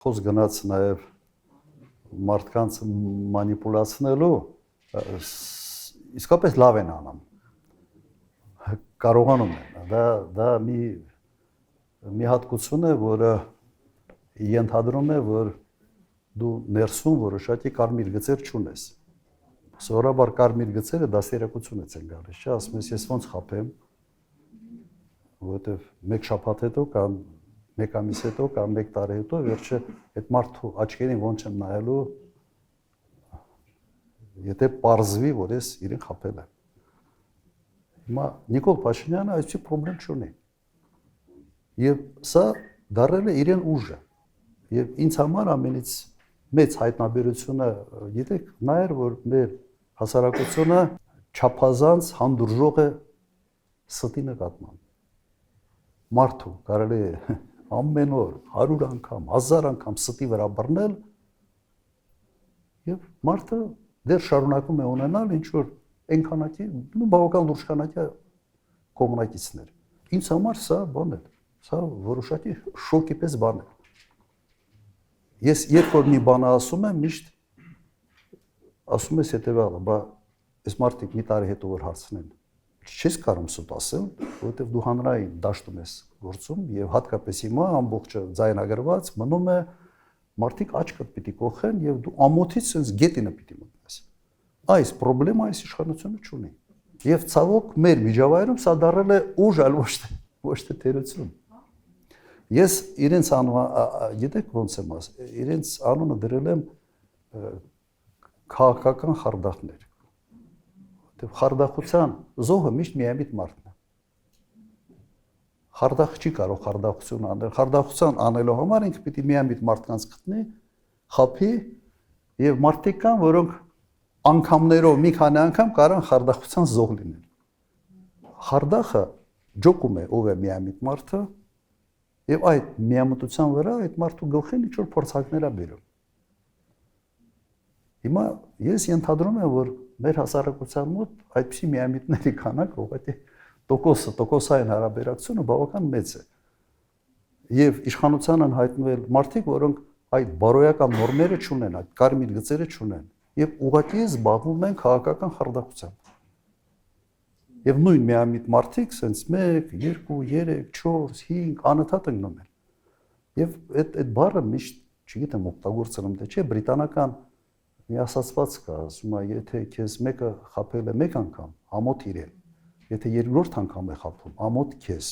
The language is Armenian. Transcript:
Խոսք գնաց նաև մարդկանց մանիպուլացնելու, իսկապես լավ են անում, կարողանում են, դա մի հատկություն է, որը ենթադրում է, որ դու ներսում որոշակի կարմիր գծեր չունես, սովորաբար կարմիր գծերը դաստիարակությունից են գալիս, չէ, ասում ես ոնց խաբեմ, որովհետև մեկ շաբաթ հետո կամ մեկ ամիս հետո կամ մեկ տարի հետո վերջը այդ մարդու աչքերին ոնց եմ նայելու, եթե պարզվի, որ ես իրեն խաբել եմ։ Հիմա Նիկոլ Փաշինյանը այսպիսի պրոբլեմ չունի։ Եվ սա դառել է իրեն ուժը։ Եվ ինձ համար ամենից մեծ հայտնաբերությունը, գիտեք, նա էր, որ մեր հասարակությունը չափազանց հանդուրժող է ստի նկատմամբ։ Մարդու կարելի է ամեն օր 100 անգամ, 1000 անգամ ստի վրա բռնել եւ մարդը դեռ շարունակում է ունենալ ինչ որ այնքանակի, բավական լուրջ քանակի կոմունակիցներ։ Ինձ համար սա բան է, սա որոշակի շոկի պես բան է։ Ես երբ որ մի բան ասում եմ, միշտ ասում ես հետեւյալը, բա այս մարդիկ մի տարի հետո որ հարցնեն, չես կարող սուտ ասել, որովհետև դու հանրային դաշտում ես գործում եւ հատկապես հիմա ամբողջը ձայնագրված մնում է մարդիկ աչքդ պիտի կողեն եւ դու ամոթից sense գետինը պիտի մտնես։ Այս խնդրեմը այս իշխանությունը չունի։ Եվ ցավոք մեր միջավայրում սա դառել է ուժ, այլ ոչ թե թերություն։ Ես իրենց գիտեք ոնց եմ ասել, իրենց անունը դրել եմ քաղաքական խարդախներ։ Խարդախության զոհը միշտ միամիտ մարդն է։ Խարդախ չի կարող խարդախություն անել։ Խարդախության անելու համար ինքը պիտի միամիտ մարդկանց գտնի, խափի եւ մարդիկ կան, որոնք անգամներով մի քանի անգամ կարան խարդախության զոհ լինել։ Խարդախը ջոկում է ով է միամիտ մարդը եւ այդ միամտության վրա այդ մարդու գլխին ինչ որ փորձակներ է բերում։ Հիմա ես ենթադրում եմ, որ մեր հասարակության մոտ այդպիսի միամիտների քանակը ուղղակի տոկոսային հարաբերակցությունը բավական մեծ է։ Եվ իշխանության են հայտնվել մարդիկ, որոնք այդ բարոյական նորմերը չունեն, այդ կարմիր գծերը չունեն, եւ ուղղակի զբաղվում են քաղաքական խարդախությամբ։ Եվ նույն միամիտ մարդիկ sense 1, 2, 3, 4, 5 անընդհատ ընկնում են։ Եվ այդ բառը միշտ, չգիտեմ, օգտագործում թե չէ, բրիտանական մի ասացված կա, ասում է, եթե քեզ մեկը խաբել է մեկ անգամ, ամոթ իրեն, եթե երկրորդ անգամ է խաբում, ամոթ քեզ։